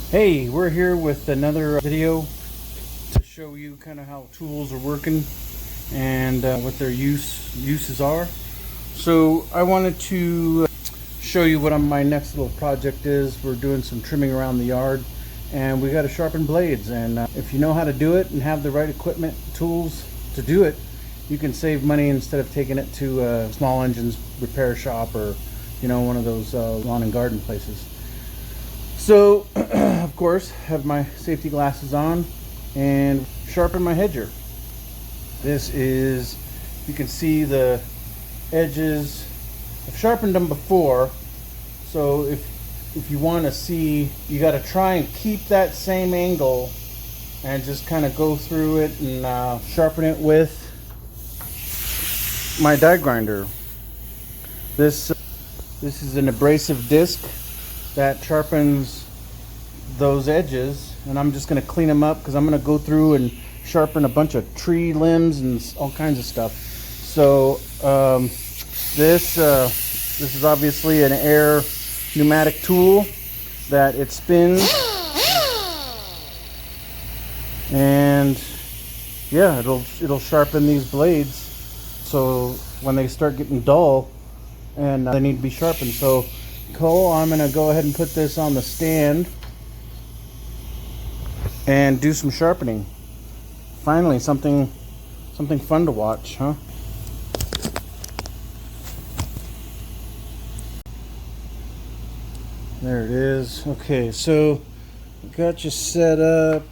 Hey, we're here with another video to show you kind of how tools are working and what their uses are. So I wanted to show you what my next little project is. We're doing some trimming around the yard and we got to sharpen blades, and if you know how to do it and have the right equipment, tools to do it, you can save money instead of taking it to a small engines repair shop or one of those lawn and garden places. So, of course, have my safety glasses on and sharpen my hedger. This is, you can see the edges. I've sharpened them before, so if you want to see, you got to try and keep that same angle and just kind of go through it and sharpen it with my die grinder. This is an abrasive disc that sharpens those edges, and I'm just going to clean them up because I'm going to go through and sharpen a bunch of tree limbs and all kinds of stuff. So this is obviously an air pneumatic tool that it spins, and yeah, it'll sharpen these blades so when they start getting dull and they need to be sharpened. So Cole, I'm going to go ahead and put this on the stand and do some sharpening. Finally, something fun to watch, huh? There it is. Okay, so got you set up.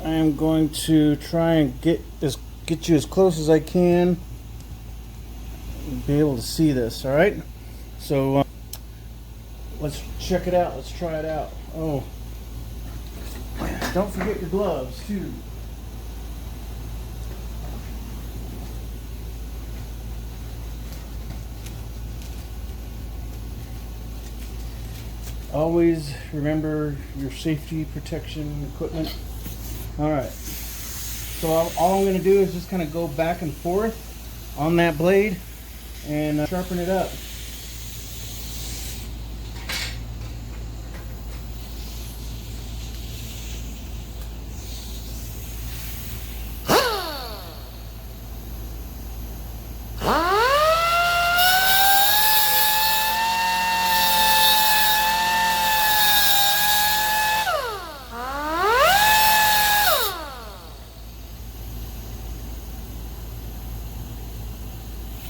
I am going to try and get you as close as I can. Be able to see this, all right? So let's check it out. Let's try it out. Oh, don't forget your gloves too. Always remember your safety protection equipment. All right. So all I'm going to do is just kind of go back and forth on that blade and sharpen it up.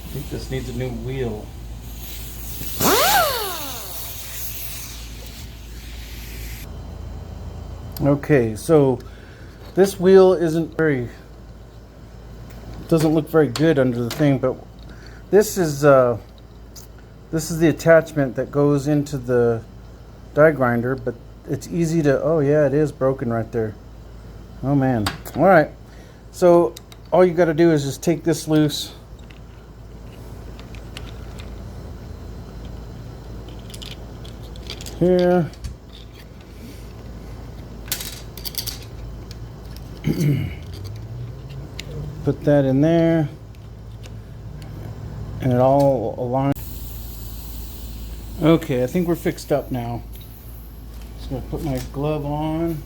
I think this needs a new wheel. Okay, so this wheel doesn't look very good under the thing, but this is the attachment that goes into the die grinder, but it's easy to, oh yeah, it is broken right there. Oh man. All right. So all you got to do is just take this loose. Here. Put that in there, and it all aligns. Okay, I think we're fixed up now. Just gonna put my glove on.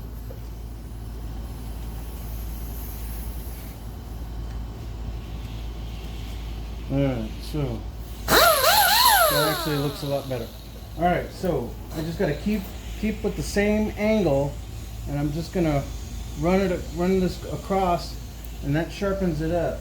Alright, so that actually looks a lot better. Alright, so I just gotta keep with the same angle, and I'm just gonna run this across, and that sharpens it up.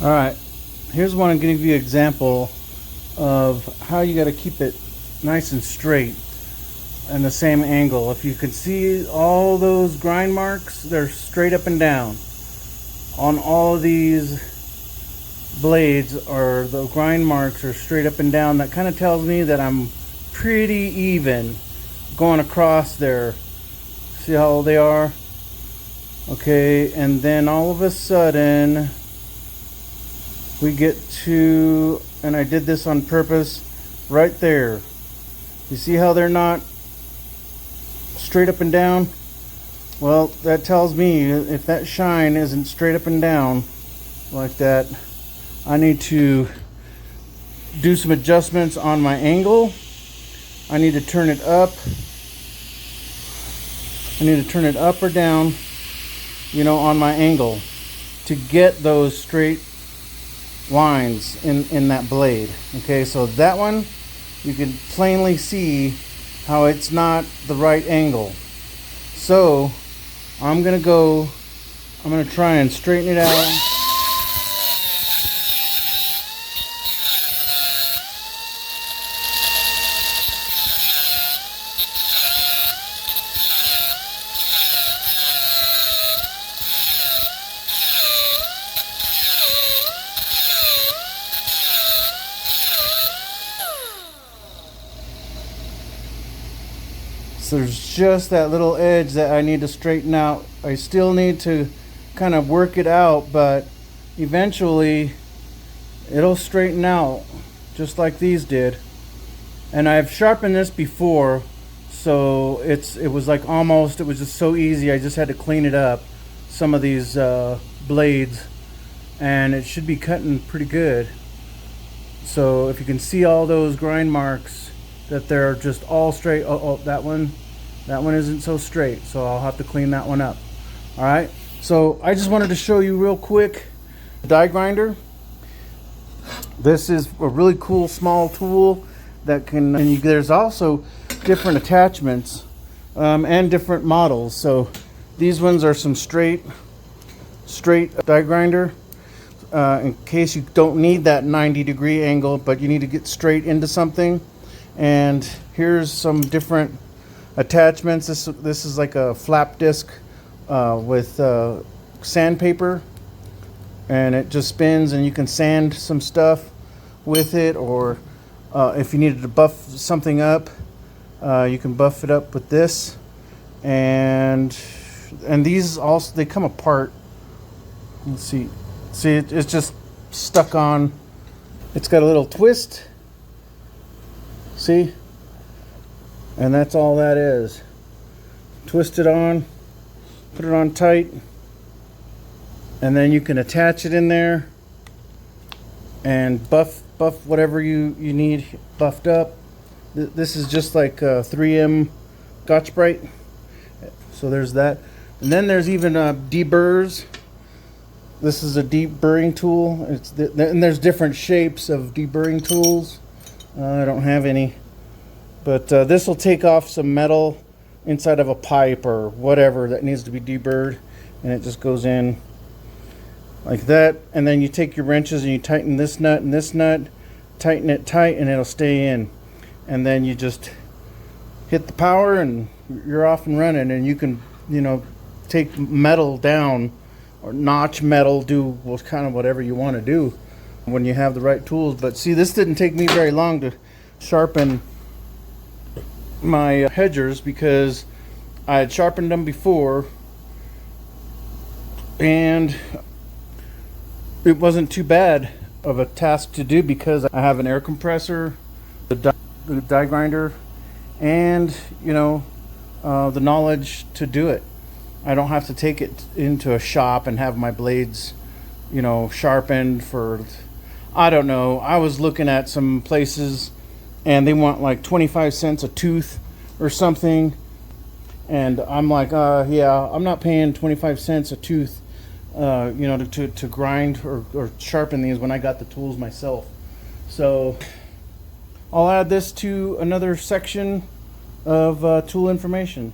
Alright, here's one I'm going to give you an example of how you got to keep it nice and straight and the same angle. If you can see all those grind marks, they're straight up and down. On all of these blades, or the grind marks are straight up and down. That kind of tells me that I'm pretty even going across there. See how they are? Okay, and then all of a sudden we get to, and I did this on purpose, right there. You see how they're not straight up and down? Well, that tells me if that shine isn't straight up and down like that, I need to do some adjustments on my angle. I need to turn it up. I need to turn it up or down, you know, on my angle to get those straight lines in that blade. Okay, so that one, you can plainly see how it's not the right angle. So I'm gonna try and straighten it out. So there's just that little edge that I need to straighten out. I still need to kind of work it out, but eventually it'll straighten out just like these did. And I've sharpened this before, so it was just so easy. I just had to clean it up, some of these blades, and it should be cutting pretty good. So if you can see all those grind marks, that they're just all straight. Oh, that one isn't so straight, so I'll have to clean that one up. All right, so I just wanted to show you real quick the die grinder. This is a really cool small tool that can, and there's also different attachments and different models. So these ones are some straight die grinder, in case you don't need that 90-degree angle, but you need to get straight into something. And here's some different attachments. This is like a flap disc with sandpaper, and it just spins, and you can sand some stuff with it, or if you needed to buff something up, you can buff it up with this. And these also, they come apart. Let's see it's just stuck on. It's got a little twist, see, and that's all that is. Twist it on, put it on tight, and then you can attach it in there and buff whatever you need buffed up. This is just like 3M Scotch Brite, so there's that. And then there's even deburrs. This is a deburring tool. And there's different shapes of deburring tools. I don't have any, but this will take off some metal inside of a pipe or whatever that needs to be deburred, and it just goes in like that. And then you take your wrenches and you tighten this nut and this nut, tighten it tight, and it'll stay in. And then you just hit the power and you're off and running. And you can, you know, take metal down or notch metal, do kind of whatever you want to do when you have the right tools. But see, this didn't take me very long to sharpen my hedgers, because I had sharpened them before and it wasn't too bad of a task to do, because I have an air compressor, the die grinder, and you know, the knowledge to do it. I don't have to take it into a shop and have my blades, you know, sharpened for, I don't know. I was looking at some places and they want like 25 cents a tooth or something, and I'm like, yeah, I'm not paying 25 cents a tooth, you know, to grind or sharpen these when I got the tools myself. So I'll add this to another section of tool information.